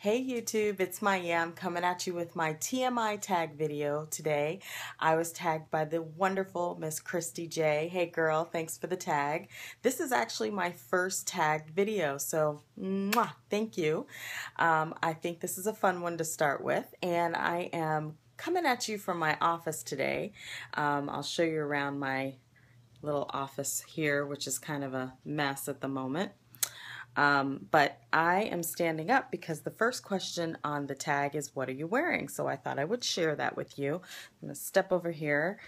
Hey YouTube, it's my Yam coming at you with my TMI tag video today. I was tagged by the wonderful Miss Christy J. Hey girl, thanks for the tag. This is actually my first tagged video, so mwah, thank you. I think this is a fun one to start with, and I am coming at you from my office today. I'll show you around my little office here, which is kind of a mess at the moment. But I am standing up because the first question on the tag is, what are you wearing? So I thought I would share that with you. I'm going to step over here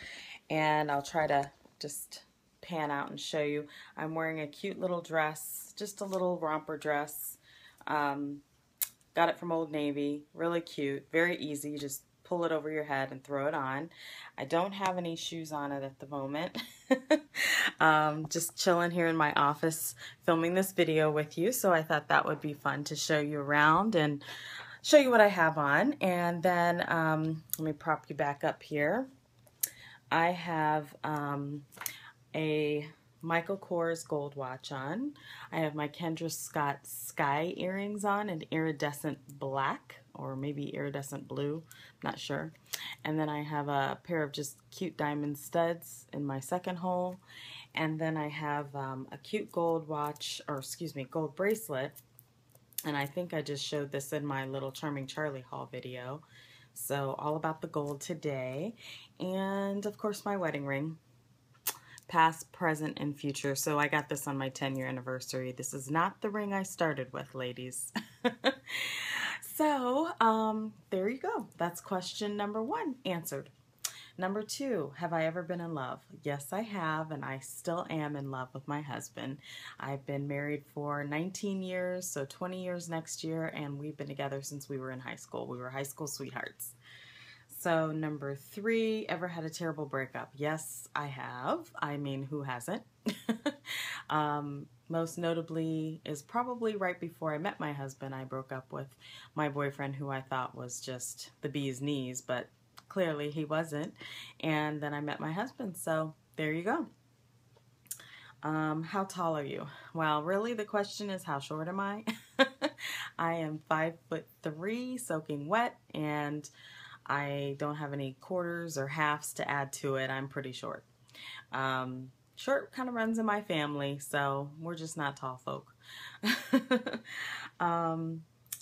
and I'll try to just pan out and show you. I'm wearing a cute little dress, just a little romper dress. Got it from Old Navy, really cute, very easy. You just pull it over your head and throw it on. I don't have any shoes on it at the moment. Just chilling here in my office filming this video with you, so I thought that would be fun to show you around and show you what I have on. And then let me prop you back up here. I have a Michael Kors gold watch on. I have my Kendra Scott sky earrings on in iridescent black, or maybe iridescent blue, not sure. And then I have a pair of just cute diamond studs in my second hole. And then I have a cute gold watch, or excuse me, gold bracelet. And I think I just showed this in my little Charming Charlie haul video. So all about the gold today. And of course my wedding ring. Past, present, and future. So I got this on my 10-year anniversary. This is not the ring I started with, ladies. So there you go. That's question number 1 answered. Number 2, have I ever been in love? Yes, I have, and I still am in love with my husband. I've been married for 19 years, so 20 years next year, and we've been together since we were in high school. We were high school sweethearts. So number 3, ever had a terrible breakup? Yes, I have. I mean, who hasn't? Most notably is probably right before I met my husband. I broke up with my boyfriend, who I thought was just the bee's knees, but clearly he wasn't. And then I met my husband, so there you go. How tall are you? Well, really the question is, how short am I? I am 5'3", soaking wet, and I don't have any quarters or halves to add to it. I'm pretty short. Short kind of runs in my family, so we're just not tall folk.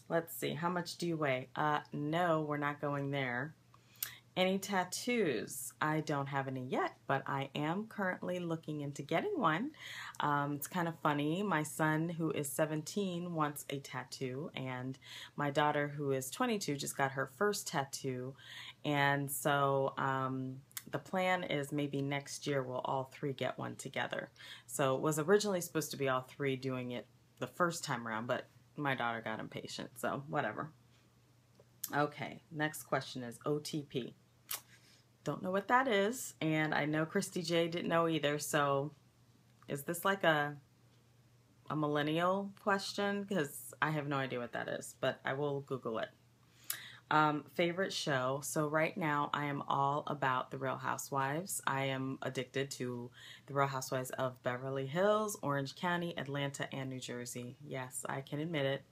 Let's see, how much do you weigh? No, we're not going there. Any tattoos? I don't have any yet, but I am currently looking into getting one. It's kind of funny. My son, who is 17, wants a tattoo, and my daughter, who is 22, just got her first tattoo. And so the plan is maybe next year we'll all 3 get one together. So it was originally supposed to be all 3 doing it the first time around, but my daughter got impatient, so whatever. Okay, next question is OTP. Don't know what that is, and I know Christy J didn't know either, so is this like a millennial question? Because I have no idea what that is, but I will Google it. Favorite show? So right now I am all about The Real Housewives. I am addicted to The Real Housewives of Beverly Hills, Orange County, Atlanta, and New Jersey. Yes, I can admit it.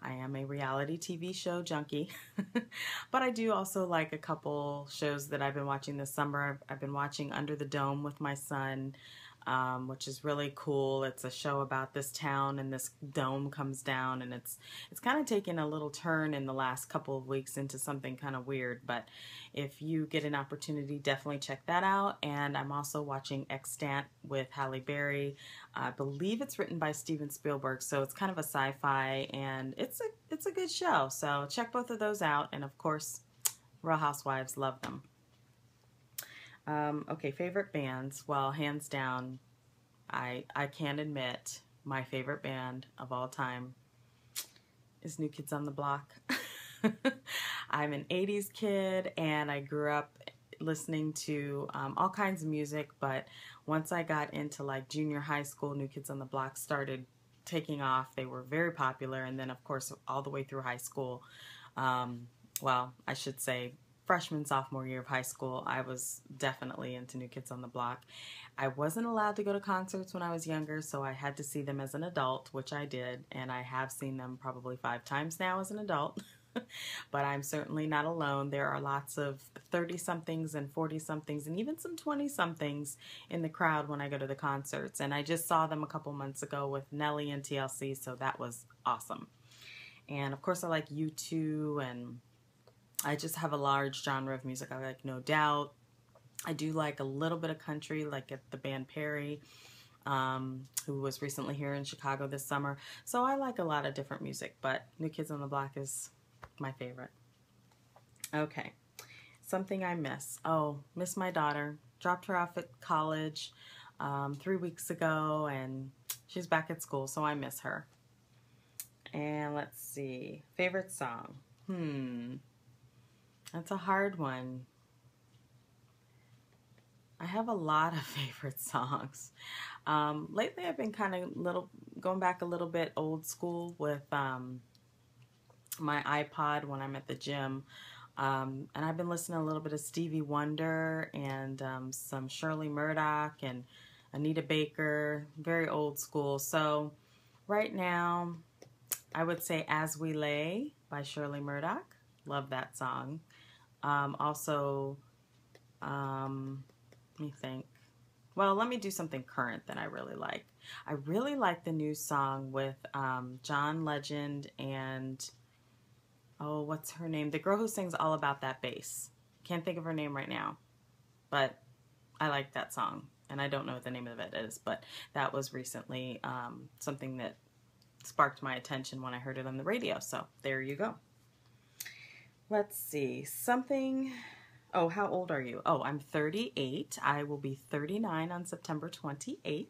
I am a reality TV show junkie, but I do also like a couple shows that I've been watching this summer. I've been watching Under the Dome with my son, which is really cool. It's a show about this town, and this dome comes down, and it's kind of taken a little turn in the last couple of weeks into something kind of weird, but if you get an opportunity, definitely check that out. And I'm also watching Extant with Halle Berry. I believe it's written by Steven Spielberg, so it's kind of a sci-fi, and it's a good show. So check both of those out, and of course, Real Housewives, love them. Okay, favorite bands. Well, hands down, I can admit my favorite band of all time is New Kids on the Block. I'm an 80s kid, and I grew up listening to all kinds of music, but once I got into like junior high school, New Kids on the Block started taking off. They were very popular, and then of course all the way through high school, well, I should say freshman, sophomore year of high school, I was definitely into New Kids on the Block. I wasn't allowed to go to concerts when I was younger, so I had to see them as an adult, which I did, and I have seen them probably 5 times now as an adult. But I'm certainly not alone. There are lots of 30-somethings and 40-somethings and even some 20-somethings in the crowd when I go to the concerts. And I just saw them a couple months ago with Nelly and TLC, so that was awesome. And of course I like U2, and I just have a large genre of music. I like No Doubt. I do like a little bit of country, like at the band Perry, who was recently here in Chicago this summer. So I like a lot of different music, but New Kids on the Block is my favorite. Okay, something I miss. Oh, miss my daughter. Dropped her off at college 3 weeks ago, and she's back at school, so I miss her. And let's see, favorite song. That's a hard one. I have a lot of favorite songs. Lately I've been kind of going back a little bit old school with my iPod when I'm at the gym. And I've been listening to a little bit of Stevie Wonder and some Shirley Murdoch and Anita Baker, very old school. So right now I would say As We Lay by Shirley Murdoch. Love that song. Also, let me think. Well, let me do something current that I really like. I really like the new song with John Legend and, oh, what's her name? The girl who sings All About That Bass. Can't think of her name right now, but I like that song. And I don't know what the name of it is, but that was recently something that sparked my attention when I heard it on the radio. So there you go. Let's see, something. Oh, how old are you? Oh, I'm 38. I will be 39 on September 28th.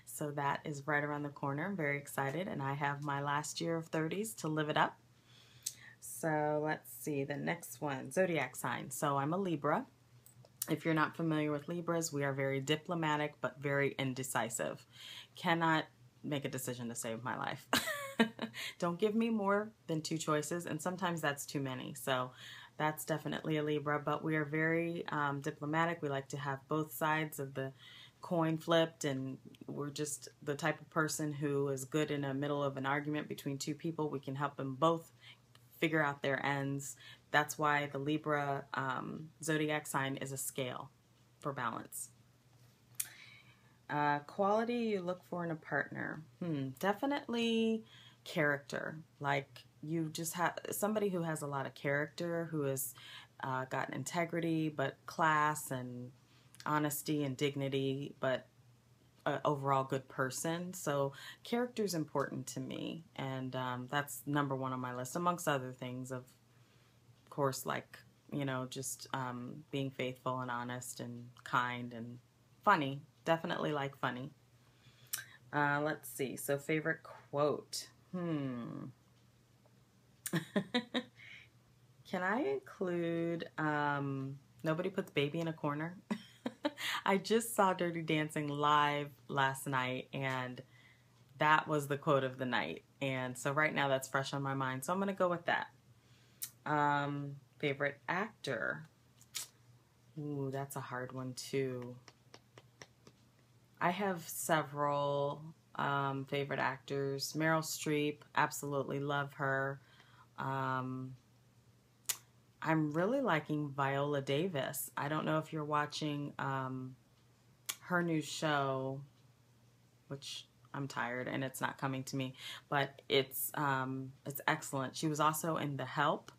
So that is right around the corner. I'm very excited, and I have my last year of 30s to live it up. So let's see, the next one, zodiac sign. So I'm a Libra. If you're not familiar with Libras, we are very diplomatic but very indecisive. Cannot make a decision to save my life. Don't give me more than 2 choices, and sometimes that's too many. So that's definitely a Libra, but we are very diplomatic. We like to have both sides of the coin flipped, and we're just the type of person who is good in the middle of an argument between 2 people. We can help them both figure out their ends. That's why the Libra zodiac sign is a scale for balance. Quality you look for in a partner. Definitely character. Like, you just have somebody who has a lot of character, who has got integrity, but class and honesty and dignity, but an overall good person. So character is important to me, and that's number 1 on my list, amongst other things, of course, like, you know, just being faithful and honest and kind and funny. Definitely like funny. Let's see. So favorite quote. Can I include nobody puts baby in a corner? I just saw Dirty Dancing live last night, and that was the quote of the night. And so right now that's fresh on my mind. So I'm going to go with that. Favorite actor. Ooh, that's a hard one too. I have several favorite actors. Meryl Streep, absolutely love her. I'm really liking Viola Davis. I don't know if you're watching her new show, which I'm tired and it's not coming to me, but it's excellent. She was also in The Help,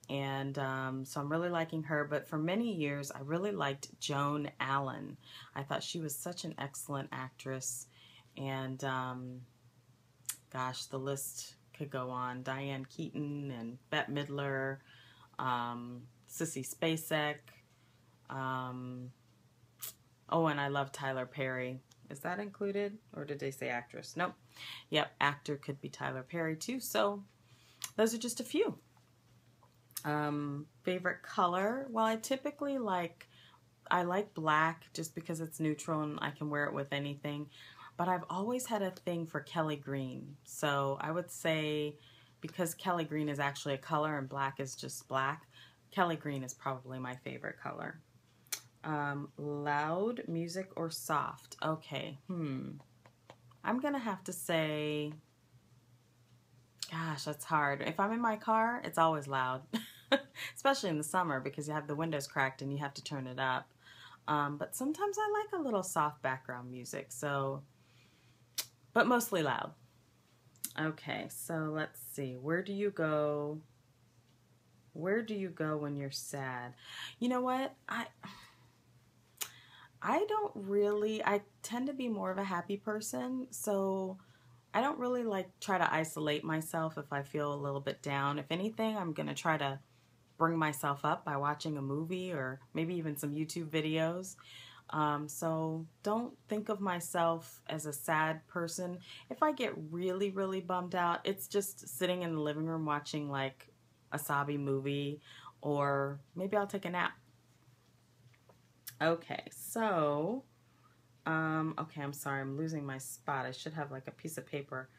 and so I'm really liking her. But for many years, I really liked Joan Allen. I thought she was such an excellent actress, and gosh, the list could go on. Diane Keaton and Bette Midler, Sissy Spacek. Oh, and I love Tyler Perry. Is that included, or did they say actress? Nope. Yep, actor could be Tyler Perry too. So those are just a few. Favorite color? Well, I like black just because it's neutral and I can wear it with anything. But I've always had a thing for Kelly green. So I would say, because Kelly green is actually a color and black is just black, Kelly green is probably my favorite color. Loud music or soft? Okay, I'm gonna have to say, gosh, that's hard. If I'm in my car, it's always loud, especially in the summer because you have the windows cracked and you have to turn it up. But sometimes I like a little soft background music, so, but mostly loud. Okay, so let's see. Where do you go? Where do you go when you're sad? You know what? I don't really, I tend to be more of a happy person, so I don't really like try to isolate myself if I feel a little bit down. If anything, I'm going to try to bring myself up by watching a movie or maybe even some YouTube videos. So don't think of myself as a sad person. If I get really, really bummed out, it's just sitting in the living room watching like a sobby movie, or maybe I'll take a nap. Okay, so, okay, I'm sorry, I'm losing my spot. I should have like a piece of paper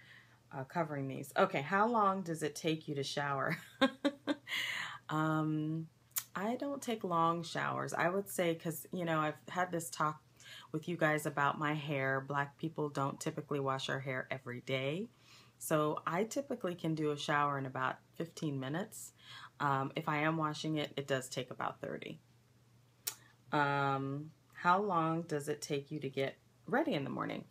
covering these. Okay, how long does it take you to shower? I don't take long showers. I would say, because, you know, I've had this talk with you guys about my hair. Black people don't typically wash our hair every day. So I typically can do a shower in about 15 minutes. If I am washing it, it does take about 30. How long does it take you to get ready in the morning?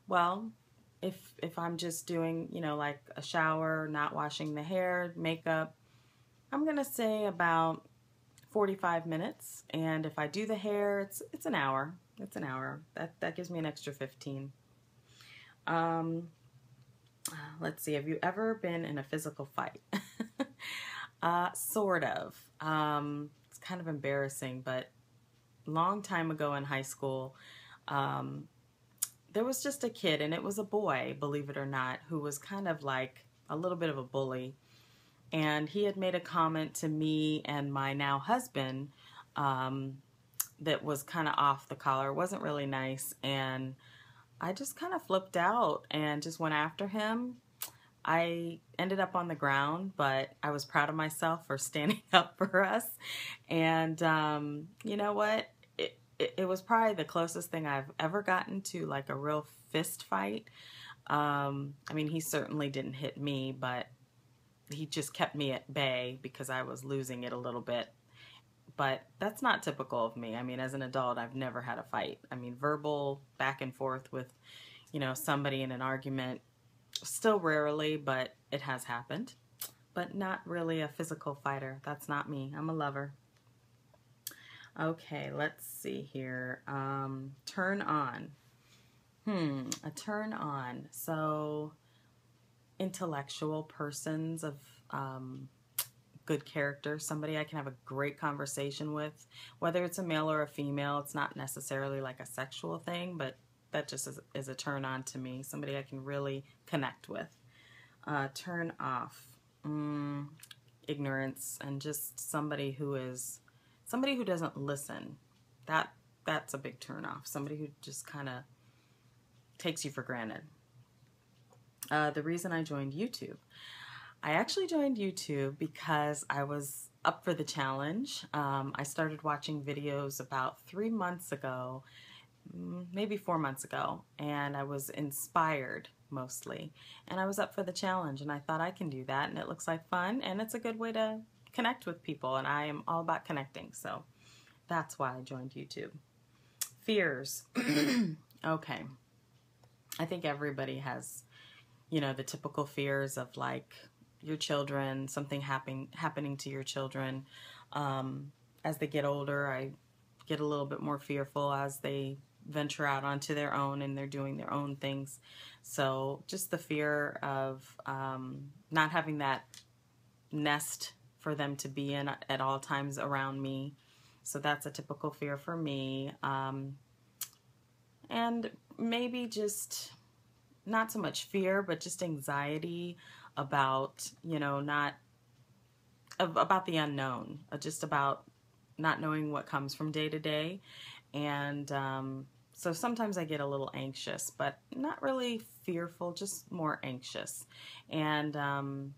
Well, if I'm just doing, you know, like a shower, not washing the hair, makeup, I'm going to say about 45 minutes. And if I do the hair, it's an hour. It's an hour. That gives me an extra 15. Let's see. Have you ever been in a physical fight? Sort of. It's kind of embarrassing, but long time ago in high school, there was just a kid, and it was a boy, believe it or not, who was kind of like a little bit of a bully. And he had made a comment to me and my now husband that was kind of off the collar. It wasn't really nice. And I just kind of flipped out and just went after him. I ended up on the ground, but I was proud of myself for standing up for us. And you know what? It was probably the closest thing I've ever gotten to like a real fist fight. I mean, he certainly didn't hit me, but he just kept me at bay because I was losing it a little bit. But that's not typical of me. I mean, as an adult, I've never had a fight. I mean, verbal back and forth with, you know, somebody in an argument, still rarely, but it has happened. But not really a physical fighter. That's not me. I'm a lover. Okay, let's see here. Turn on. A turn on. So, intellectual persons of good character, somebody I can have a great conversation with, whether it's a male or a female. It's not necessarily like a sexual thing, but that just is a turn on to me. Somebody I can really connect with. Turn off. Ignorance, and just somebody who doesn't listen. That's a big turn off. Somebody who just kind of takes you for granted. The reason I joined YouTube. I actually joined YouTube because I was up for the challenge. I started watching videos about 3 months ago, maybe 4 months ago, and I was inspired mostly. And I was up for the challenge, and I thought I can do that, and it looks like fun, and it's a good way to connect with people, and I am all about connecting, so that's why I joined YouTube. Fears. Okay. I think everybody has, you know, the typical fears of like your children, something happening to your children. As they get older, I get a little bit more fearful as they venture out onto their own and they're doing their own things. So just the fear of not having that nest for them to be in at all times around me. So that's a typical fear for me. And maybe just not so much fear, but just anxiety about, you know, about the unknown, just about not knowing what comes from day to day. And so sometimes I get a little anxious, but not really fearful, just more anxious. And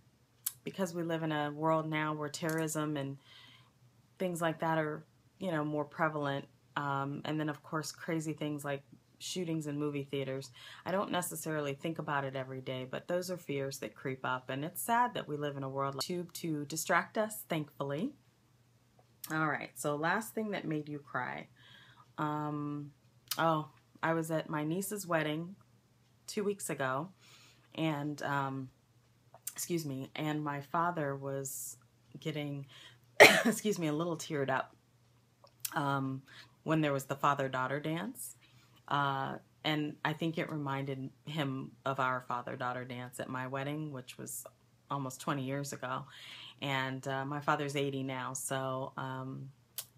because we live in a world now where terrorism and things like that are, you know, more prevalent. And then, of course, crazy things like shootings in movie theaters. I don't necessarily think about it every day, but those are fears that creep up. And it's sad that we live in a world like YouTube to distract us, thankfully. All right, so last thing that made you cry. Oh, I was at my niece's wedding 2 weeks ago, and excuse me, and my father was getting, excuse me, a little teared up when there was the father-daughter dance. And I think it reminded him of our father-daughter dance at my wedding, which was almost 20 years ago. And my father's 80 now, so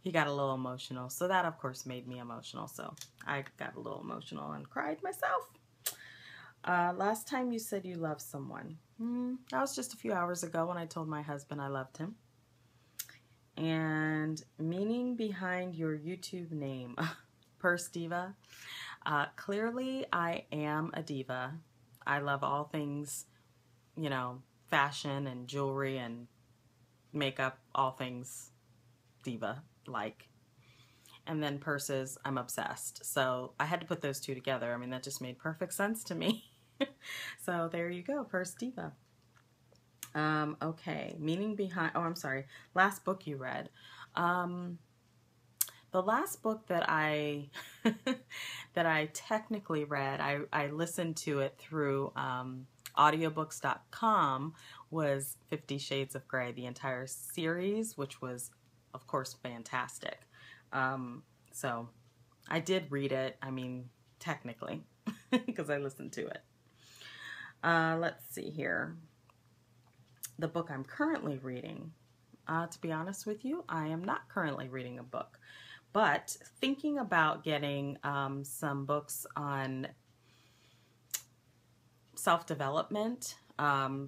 he got a little emotional. So that, of course, made me emotional. So I got a little emotional and cried myself. Last time you said you loved someone. That was just a few hours ago when I told my husband I loved him. And meaning behind your YouTube name, Purse Diva. Clearly, I am a diva. I love all things, you know, fashion and jewelry and makeup, all things diva-like. And then purses, I'm obsessed. So I had to put those two together. I mean, that just made perfect sense to me. So there you go, Purse Diva. Okay, meaning behind, oh, I'm sorry, last book you read. The last book that I that I technically read, I listened to it through audiobooks.com, was 50 Shades of Grey, the entire series, which was, of course, fantastic. So I did read it, I mean, technically, because I listened to it. Let's see here. The book I'm currently reading, to be honest with you, I am not currently reading a book, but thinking about getting some books on self-development,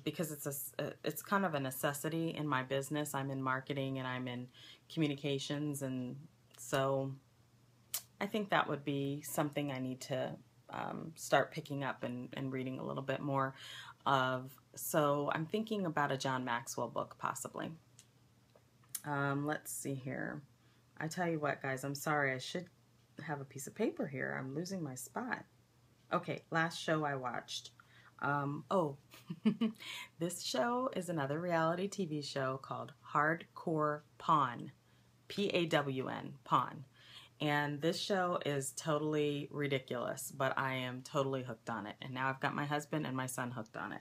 because it's kind of a necessity in my business. I'm in marketing and I'm in communications, and so I think that would be something I need to start picking up and reading a little bit more of. So I'm thinking about a John Maxwell book, possibly. Let's see here. I tell you what, guys, I'm sorry. I should have a piece of paper here. I'm losing my spot. Okay, last show I watched. Oh, this show is another reality TV show called Hardcore Pawn. P-A-W-N, Pawn. And this show is totally ridiculous, but I am totally hooked on it. And now I've got my husband and my son hooked on it.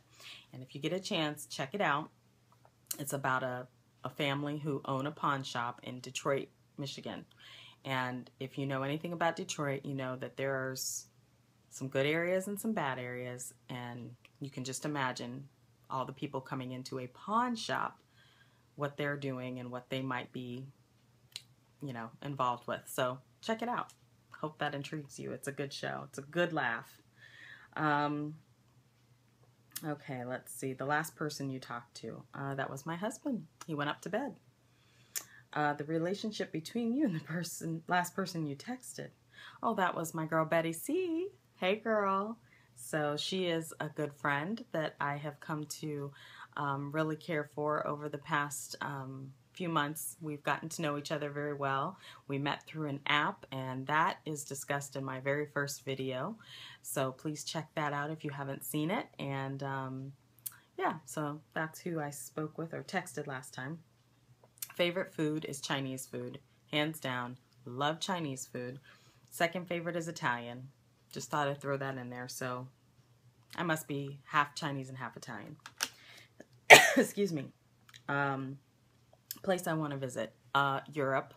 And if you get a chance, check it out. It's about a family who own a pawn shop in Detroit, Michigan. And if you know anything about Detroit, you know that there's some good areas and some bad areas. And you can just imagine all the people coming into a pawn shop, what they're doing and what they might be, you know, involved with. So check it out. Hope that intrigues you. It's a good show. It's a good laugh. Okay, let's see. The last person you talked to, that was my husband. He went up to bed. The relationship between you and the last person you texted. Oh, that was my girl Betty C. Hey, girl. So she is a good friend that I have come to really care for over the past few months. We've gotten to know each other very well. We met through an app, and that is discussed in my very first video. So please check that out if you haven't seen it. And yeah, so that's who I spoke with or texted last time. Favorite food is Chinese food, hands down. Love Chinese food. Second favorite is Italian. Just thought I'd throw that in there. So I must be half Chinese and half Italian. Excuse me. Place I want to visit, Europe,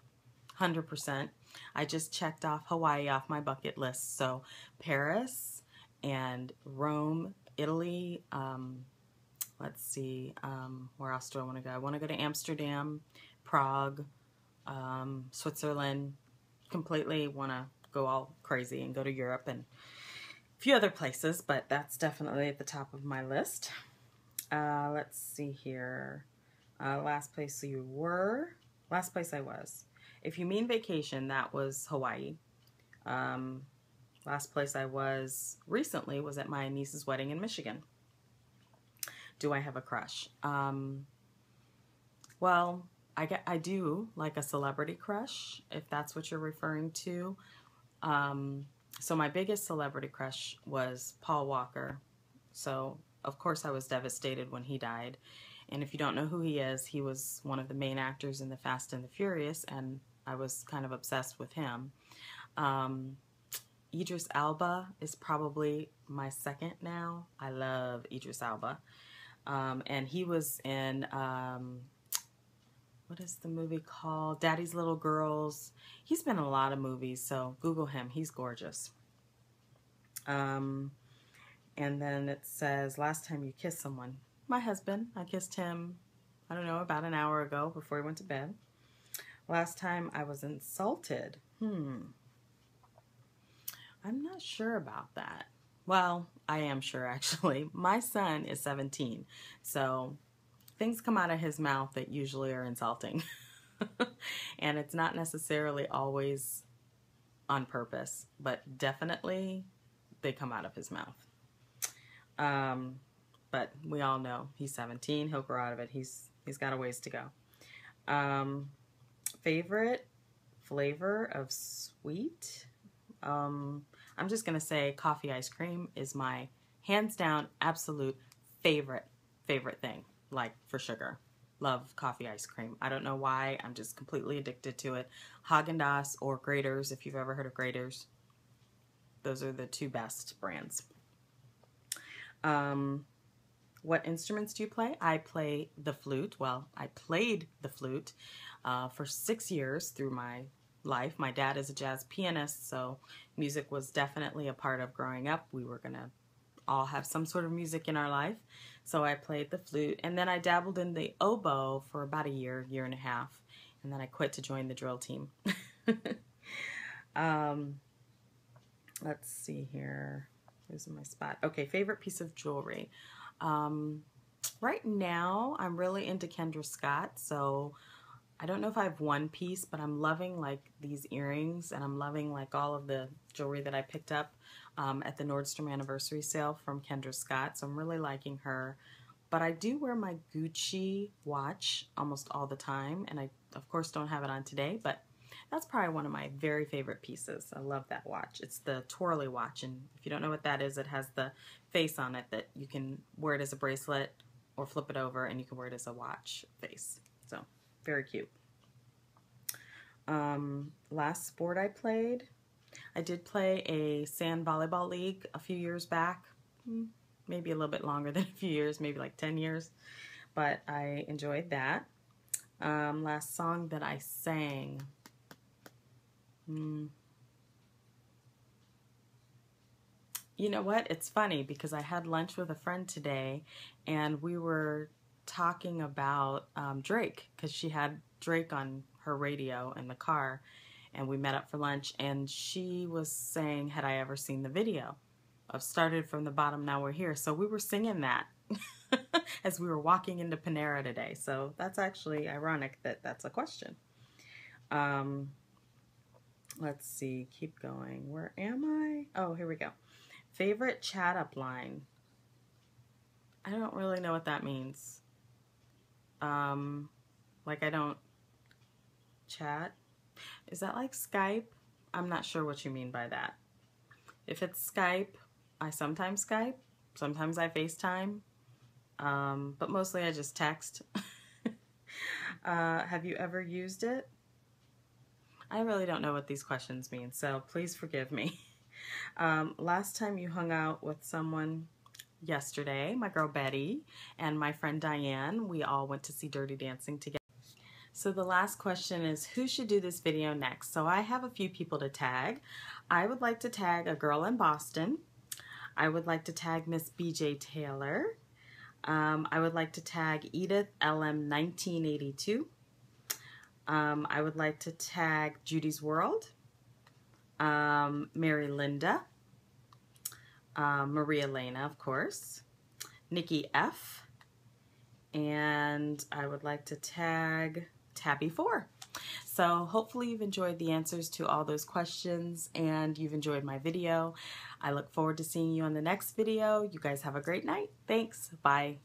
100%. I just checked off Hawaii off my bucket list. So Paris and Rome, Italy. Let's see, where else do I want to go? I want to go to Amsterdam, Prague, Switzerland. Completely want to go all crazy and go to Europe and a few other places, but that's definitely at the top of my list. Let's see here. Last place you were? Last place I was. If you mean vacation, that was Hawaii. Last place I was recently was at my niece's wedding in Michigan. Do I have a crush? Well, I do like a celebrity crush, if that's what you're referring to. So my biggest celebrity crush was Paul Walker. So of course I was devastated when he died. And if you don't know who he is, he was one of the main actors in The Fast and the Furious, and I was kind of obsessed with him. Idris Elba is probably my second now. I love Idris Elba. And he was in, what is the movie called? Daddy's Little Girls. He's been in a lot of movies, so Google him. He's gorgeous. And then it says, last time you kissed someone. My husband. I kissed him, I don't know, about an hour ago before he went to bed. Last time I was insulted. I'm not sure about that. Well, I am sure actually. My son is 17, so things come out of his mouth that usually are insulting. And it's not necessarily always on purpose, but definitely they come out of his mouth. But we all know he's 17. He'll grow out of it. He's got a ways to go. Favorite flavor of sweet? I'm just going to say coffee ice cream is my hands down absolute favorite thing, like for sugar. Love coffee ice cream. I don't know why. I'm just completely addicted to it. Haagen-Dazs or Graeter's, if you've ever heard of Graeter's. Those are the two best brands. What instruments do you play? I play the flute. Well, I played the flute for 6 years through my life. My dad is a jazz pianist, so music was definitely a part of growing up. We were going to all have some sort of music in our life. So I played the flute, and then I dabbled in the oboe for about a year and a half, and then I quit to join the drill team. Let's see here. Losing my spot. Okay, favorite piece of jewelry. Right now, I'm really into Kendra Scott, so I don't know if I have one piece, but I'm loving like these earrings, and I'm loving like all of the jewelry that I picked up at the Nordstrom anniversary sale from Kendra Scott, so I'm really liking her. But I do wear my Gucci watch almost all the time, and I of course don't have it on today, but that's probably one of my very favorite pieces. I love that watch. It's the twirly watch, and if you don't know what that is, it has the face on it that you can wear it as a bracelet or flip it over, and you can wear it as a watch face. So very cute. Last sport I played, I did play a sand volleyball league a few years back, maybe a little bit longer than a few years, maybe like 10 years, but I enjoyed that. Last song that I sang, you know what? It's funny because I had lunch with a friend today, and we were talking about Drake, because she had Drake on her radio in the car, and we met up for lunch, and she was saying, had I ever seen the video of Started from the Bottom, Now We're Here? So we were singing that as we were walking into Panera today. So that's actually ironic that that's a question. Let's see, keep going. Where am I? Oh, here we go. Favorite chat up line. I don't really know what that means. Like I don't chat. Is that like Skype? I'm not sure what you mean by that. If it's Skype, I sometimes Skype. Sometimes I FaceTime. But mostly I just text. Have you ever used it? I really don't know what these questions mean, so please forgive me. Last time you hung out with someone? Yesterday, my girl Betty and my friend Diane, we all went to see Dirty Dancing together. So the last question is, who should do this video next? So I have a few people to tag. I would like to tag a girl in Boston. I would like to tag Miss BJ Taylor. I would like to tag Edith LM 1982. I would like to tag Judy's World, Mary Linda, Maria Elena, of course, Nikki F, and I would like to tag Tabby 4. So hopefully you've enjoyed the answers to all those questions and you've enjoyed my video. I look forward to seeing you on the next video. You guys have a great night. Thanks. Bye.